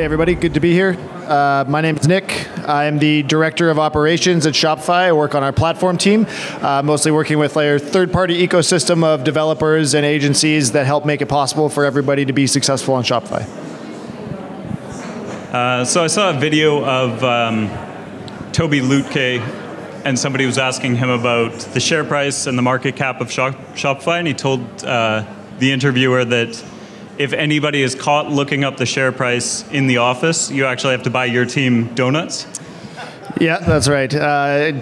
Hey everybody, good to be here. My name is Nick. I am the Director of Operations at Shopify. I work on our platform team, mostly working with our third-party ecosystem of developers and agencies that help make it possible for everybody to be successful on Shopify. So I saw a video of Toby Lutke, and somebody was asking him about the share price and the market cap of Shopify, and he told the interviewer that if anybody is caught looking up the share price in the office, you actually have to buy your team donuts. Yeah, that's right.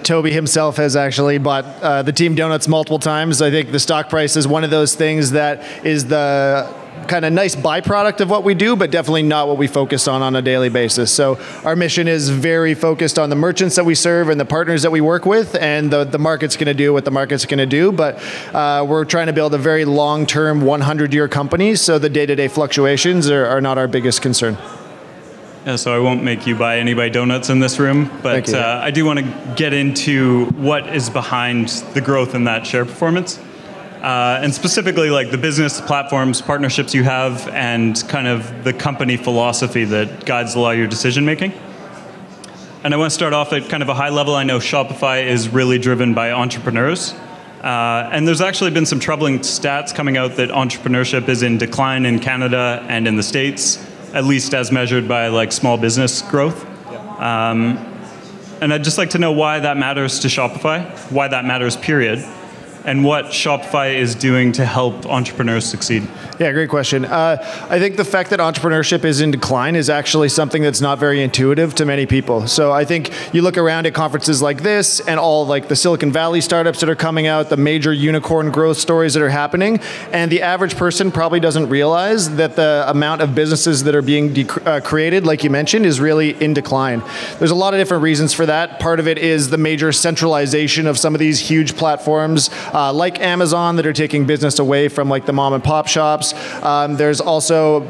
Toby himself has actually bought the team donuts multiple times. I think the stock price is one of those things that is the kind of nice byproduct of what we do, but definitely not what we focus on a daily basis. So our mission is very focused on the merchants that we serve and the partners that we work with, and the market's going to do what the market's going to do. But we're trying to build a very long-term 100-year company, so the day-to-day fluctuations are not our biggest concern. Yeah, so I won't make you buy anybody donuts in this room, but I do want to get into what is behind the growth in that share performance. And specifically like the business platforms, partnerships you have, and kind of the company philosophy that guides a lot of your decision making. And I want to start off at kind of a high level. I know Shopify is really driven by entrepreneurs. And there's actually been some troubling stats coming out that entrepreneurship is in decline in Canada and in the States, at least as measured by like small business growth. And I'd just like to know why that matters to Shopify, why that matters, period, and what Shopify is doing to help entrepreneurs succeed. Yeah, great question. I think the fact that entrepreneurship is in decline is actually something that's not very intuitive to many people. So I think you look around at conferences like this and all like the Silicon Valley startups that are coming out, the major unicorn growth stories that are happening, and the average person probably doesn't realize that the amount of businesses that are being created, like you mentioned, is really in decline. There's a lot of different reasons for that. Part of it is the major centralization of some of these huge platforms, like Amazon, that are taking business away from like the mom and pop shops. There's also,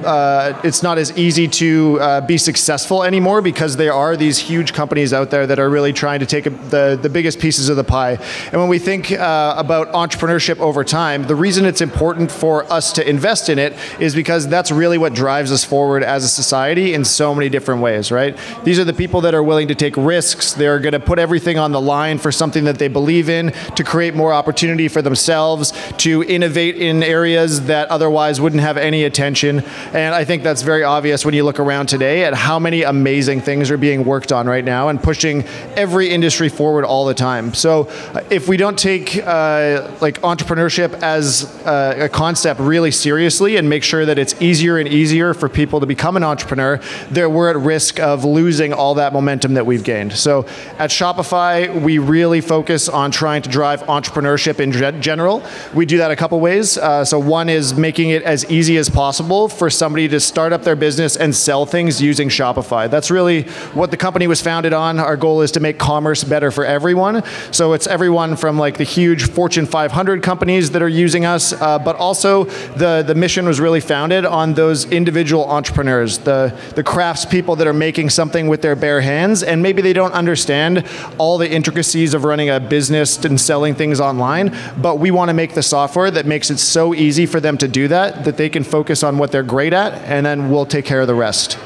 it's not as easy to be successful anymore because there are these huge companies out there that are really trying to take the biggest pieces of the pie. And when we think about entrepreneurship over time, the reason it's important for us to invest in it is because that's really what drives us forward as a society in so many different ways, right? These are the people that are willing to take risks. They're going to put everything on the line for something that they believe in, to create more opportunity for themselves, to innovate in areas that otherwise wouldn't have any attention. And I think that's very obvious when you look around today at how many amazing things are being worked on right now and pushing every industry forward all the time. So if we don't take like entrepreneurship as a concept really seriously and make sure that it's easier and easier for people to become an entrepreneur, we're at risk of losing all that momentum that we've gained. So at Shopify, we really focus on trying to drive entrepreneurship in general. We do that a couple ways. So one is making it as easy as possible for somebody to start up their business and sell things using Shopify. That's really what the company was founded on. Our goal is to make commerce better for everyone. So it's everyone from like the huge Fortune 500 companies that are using us, but also the mission was really founded on those individual entrepreneurs, the craftspeople that are making something with their bare hands, and maybe they don't understand all the intricacies of running a business and selling things online, but we want to make the software that makes it so easy for them to do that they can focus on what they're great at, and then we'll take care of the rest.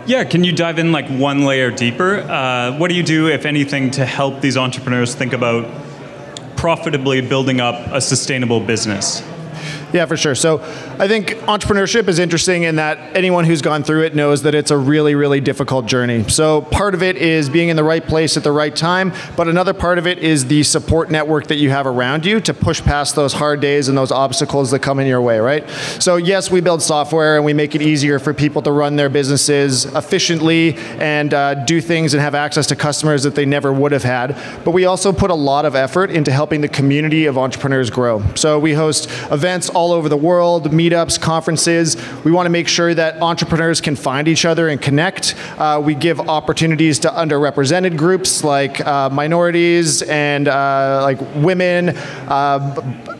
Yeah, can you dive in like one layer deeper? What do you do, if anything, to help these entrepreneurs think about profitably building up a sustainable business? Yeah, for sure. So I think entrepreneurship is interesting in that anyone who's gone through it knows that it's a really, really difficult journey. So part of it is being in the right place at the right time, but another part of it is the support network that you have around you to push past those hard days and those obstacles that come in your way, right? So yes, we build software and we make it easier for people to run their businesses efficiently and do things and have access to customers that they never would have had. But we also put a lot of effort into helping the community of entrepreneurs grow. So we host events all over the world, meetups, conferences. We want to make sure that entrepreneurs can find each other and connect. We give opportunities to underrepresented groups like minorities and like women,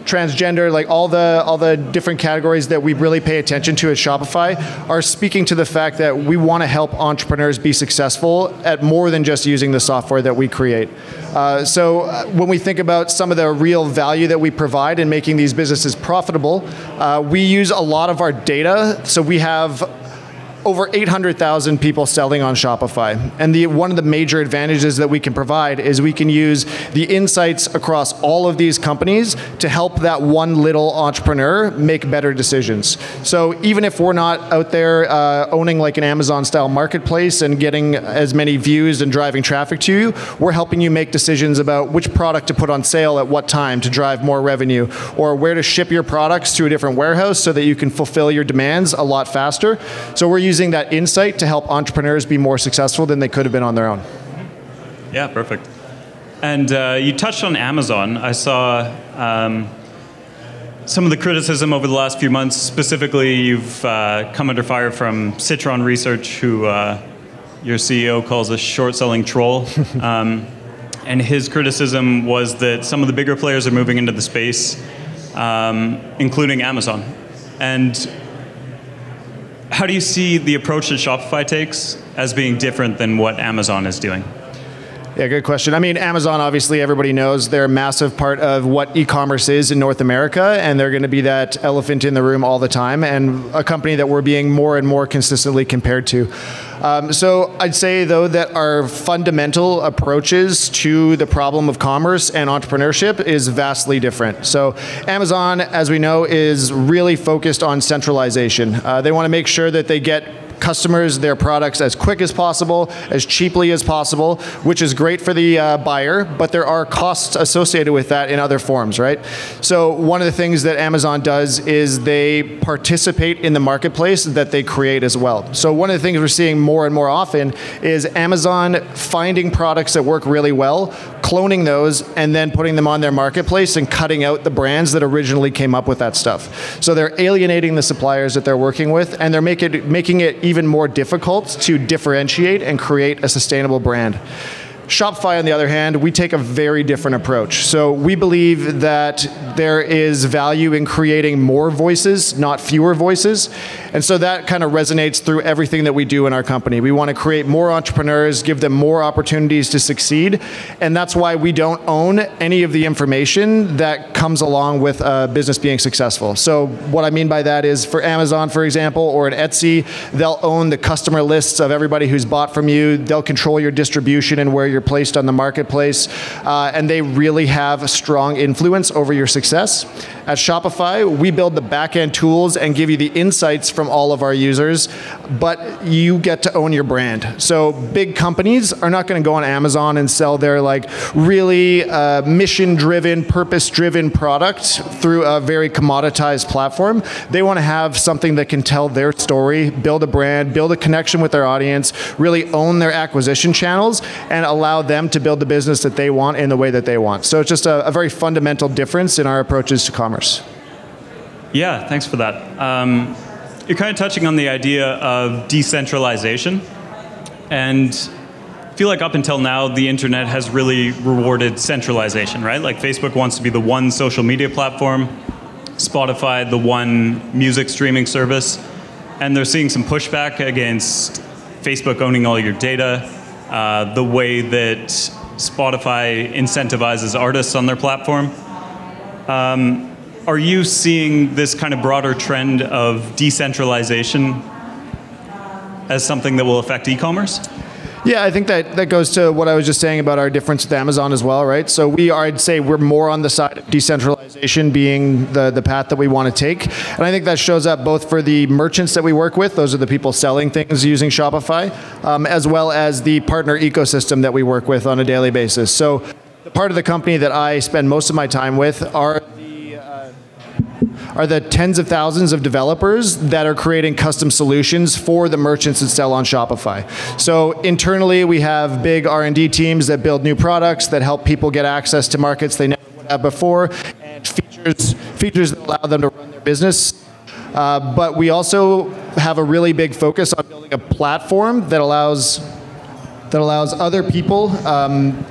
transgender, like all the different categories that we really pay attention to at Shopify are speaking to the fact that we want to help entrepreneurs be successful at more than just using the software that we create. So when we think about some of the real value that we provide in making these businesses profitable, we use a lot of our data. So we have over 800,000 people selling on Shopify. And one of the major advantages that we can provide is we can use the insights across all of these companies to help that one little entrepreneur make better decisions. So even if we're not out there owning like an Amazon-style marketplace and getting as many views and driving traffic to you, we're helping you make decisions about which product to put on sale at what time to drive more revenue, or where to ship your products to a different warehouse so that you can fulfill your demands a lot faster. So we're using that insight to help entrepreneurs be more successful than they could have been on their own. Yeah, perfect. And you touched on Amazon. I saw some of the criticism over the last few months. Specifically, you've come under fire from Citron Research, who your CEO calls a short-selling troll. And his criticism was that some of the bigger players are moving into the space, including Amazon. And how do you see the approach that Shopify takes as being different than what Amazon is doing? Yeah, good question. I mean, Amazon, obviously, everybody knows they're a massive part of what e-commerce is in North America, and they're going to be that elephant in the room all the time, and a company that we're being more and more consistently compared to. So I'd say, though, that our fundamental approaches to the problem of commerce and entrepreneurship is vastly different. So Amazon, as we know, is really focused on centralization. They want to make sure that they get customers their products as quick as possible, as cheaply as possible, which is great for the buyer, but there are costs associated with that in other forms, right? So one of the things that Amazon does is they participate in the marketplace that they create as well. So one of the things we're seeing more and more often is Amazon finding products that work really well, cloning those, and then putting them on their marketplace and cutting out the brands that originally came up with that stuff. So they're alienating the suppliers that they're working with, and they're making it even more difficult to differentiate and create a sustainable brand. Shopify, on the other hand, we take a very different approach. So we believe that there is value in creating more voices, not fewer voices. And so that kind of resonates through everything that we do in our company. We want to create more entrepreneurs, give them more opportunities to succeed. And that's why we don't own any of the information that comes along with a business being successful. So what I mean by that is, for Amazon, for example, or at Etsy, they'll own the customer lists of everybody who's bought from you. They'll control your distribution and where you're placed on the marketplace, and they really have a strong influence over your success. At Shopify, we build the back-end tools and give you the insights from all of our users, but you get to own your brand. So big companies are not going to go on Amazon and sell their like really mission-driven, purpose-driven product through a very commoditized platform. They want to have something that can tell their story, build a brand, build a connection with their audience, really own their acquisition channels, and allow them to build the business that they want in the way that they want. So it's just a very fundamental difference in our approaches to commerce. Yeah, thanks for that. You're kind of touching on the idea of decentralization, and I feel like up until now, the internet has really rewarded centralization, right? Like Facebook wants to be the one social media platform, Spotify the one music streaming service, and they're seeing some pushback against Facebook owning all your data, the way that Spotify incentivizes artists on their platform. Are you seeing this kind of broader trend of decentralization as something that will affect e-commerce? Yeah, I think that goes to what I was just saying about our difference with Amazon as well, right? So I'd say we're more on the side of decentralization being the path that we want to take. And I think that shows up both for the merchants that we work with, those are the people selling things using Shopify, as well as the partner ecosystem that we work with on a daily basis. So the part of the company that I spend most of my time with are the tens of thousands of developers that are creating custom solutions for the merchants that sell on Shopify. So internally, we have big R&D teams that build new products that help people get access to markets they never would have before, and features that allow them to run their business. But we also have a really big focus on building a platform that allows other people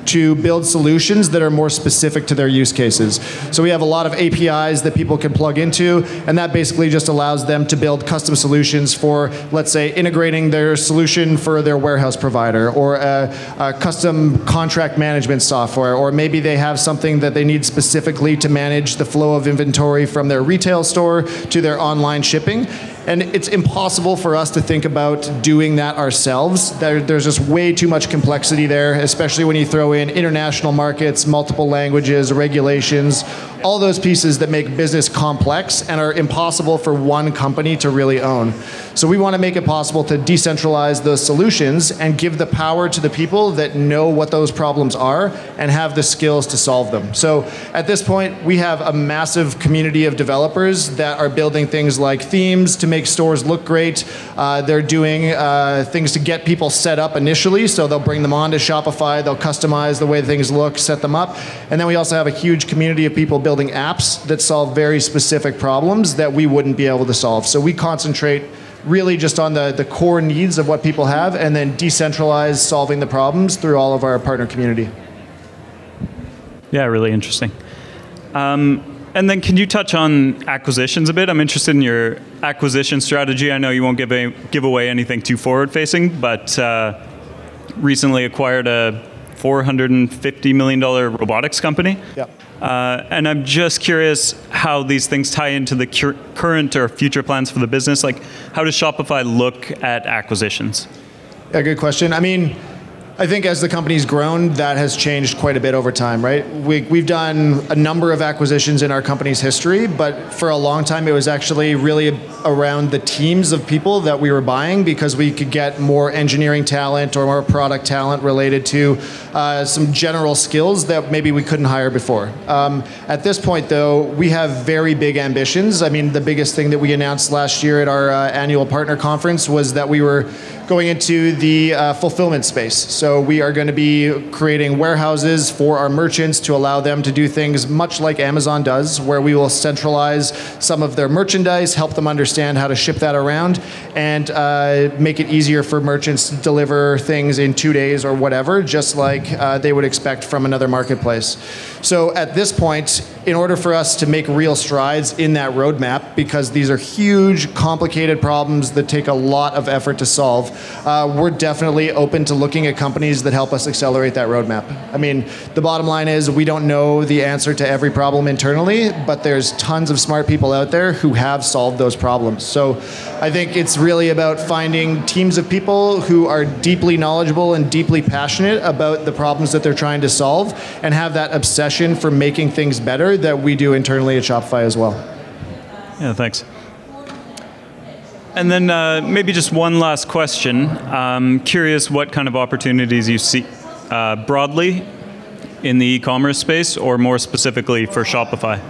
to build solutions that are more specific to their use cases. So we have a lot of APIs that people can plug into, and that basically just allows them to build custom solutions for, let's say, integrating their solution for their warehouse provider, or a custom contract management software, or maybe they have something that they need specifically to manage the flow of inventory from their retail store to their online shipping. And it's impossible for us to think about doing that ourselves. There's just way too much complexity there, especially when you throw in international markets, multiple languages, regulations, all those pieces that make business complex and are impossible for one company to really own. So we want to make it possible to decentralize those solutions and give the power to the people that know what those problems are and have the skills to solve them. So at this point, we have a massive community of developers that are building things like themes to make stores look great. They're doing things to get people set up initially, so they'll bring them onto Shopify, they'll customize the way things look, set them up. And then we also have a huge community of people building apps that solve very specific problems that we wouldn't be able to solve. So we concentrate really just on the core needs of what people have and then decentralize solving the problems through all of our partner community. Yeah, really interesting. And then can you touch on acquisitions a bit? I'm interested in your acquisition strategy. I know you won't give away anything too forward-facing, but recently acquired a $450 million robotics company. Yep. And I'm just curious how these things tie into the current or future plans for the business. Like, how does Shopify look at acquisitions? Yeah, good question. I mean, I think as the company's grown, that has changed quite a bit over time, right? We've done a number of acquisitions in our company's history, but for a long time it was actually really around the teams of people that we were buying because we could get more engineering talent or more product talent related to some general skills that maybe we couldn't hire before. At this point, though, we have very big ambitions. I mean, the biggest thing that we announced last year at our annual partner conference was that we were going into the fulfillment space. So we are going to be creating warehouses for our merchants to allow them to do things much like Amazon does, where we will centralize some of their merchandise, help them understand how to ship that around, and make it easier for merchants to deliver things in 2 days or whatever, just like they would expect from another marketplace. So at this point, in order for us to make real strides in that roadmap, because these are huge, complicated problems that take a lot of effort to solve, we're definitely open to looking at companies that help us accelerate that roadmap. I mean, the bottom line is we don't know the answer to every problem internally, but there's tons of smart people out there who have solved those problems. So I think it's really about finding teams of people who are deeply knowledgeable and deeply passionate about the problems that they're trying to solve and have that obsession for making things better that we do internally at Shopify as well. Yeah, thanks. And then maybe just one last question. Curious what kind of opportunities you see broadly in the e-commerce space or more specifically for Shopify?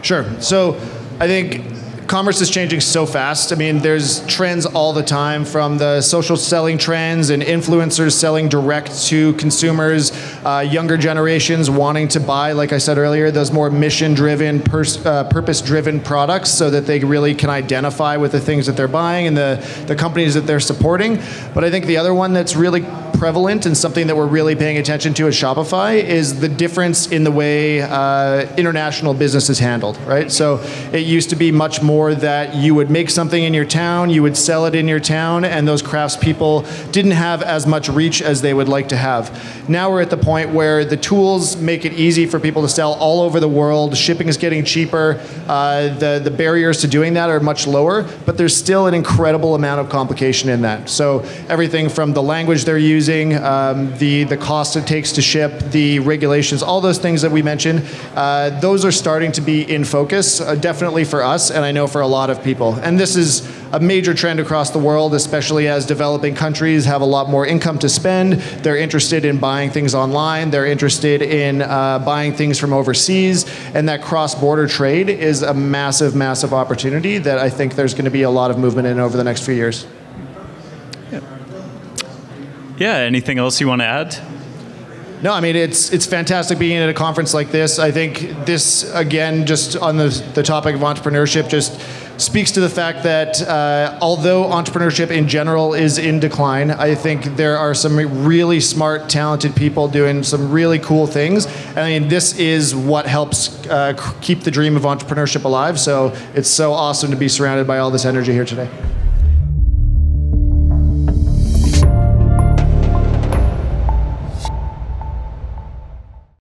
Sure. So I think commerce is changing so fast. I mean, there's trends all the time from the social selling trends and influencers selling direct to consumers, younger generations wanting to buy, like I said earlier, those more mission-driven, purpose-driven products so that they really can identify with the things that they're buying and the companies that they're supporting. But I think the other one that's really prevalent and something that we're really paying attention to at Shopify is the difference in the way international business is handled, right? So it used to be much more that you would make something in your town, you would sell it in your town, and those craftspeople didn't have as much reach as they would like to have. Now we're at the point where the tools make it easy for people to sell all over the world. Shipping is getting cheaper. The barriers to doing that are much lower, but there's still an incredible amount of complication in that. So everything from the language they're using, the cost it takes to ship, the regulations, all those things that we mentioned, those are starting to be in focus, definitely for us, and I know for a lot of people. And this is a major trend across the world, especially as developing countries have a lot more income to spend. They're interested in buying things online. They're interested in buying things from overseas. And that cross-border trade is a massive, massive opportunity that I think there's going to be a lot of movement in over the next few years. Yeah, anything else you want to add? No, I mean, it's fantastic being at a conference like this. I think this, again, just on the topic of entrepreneurship, just speaks to the fact that although entrepreneurship in general is in decline, I think there are some really smart, talented people doing some really cool things. I mean, this is what helps keep the dream of entrepreneurship alive. So it's so awesome to be surrounded by all this energy here today.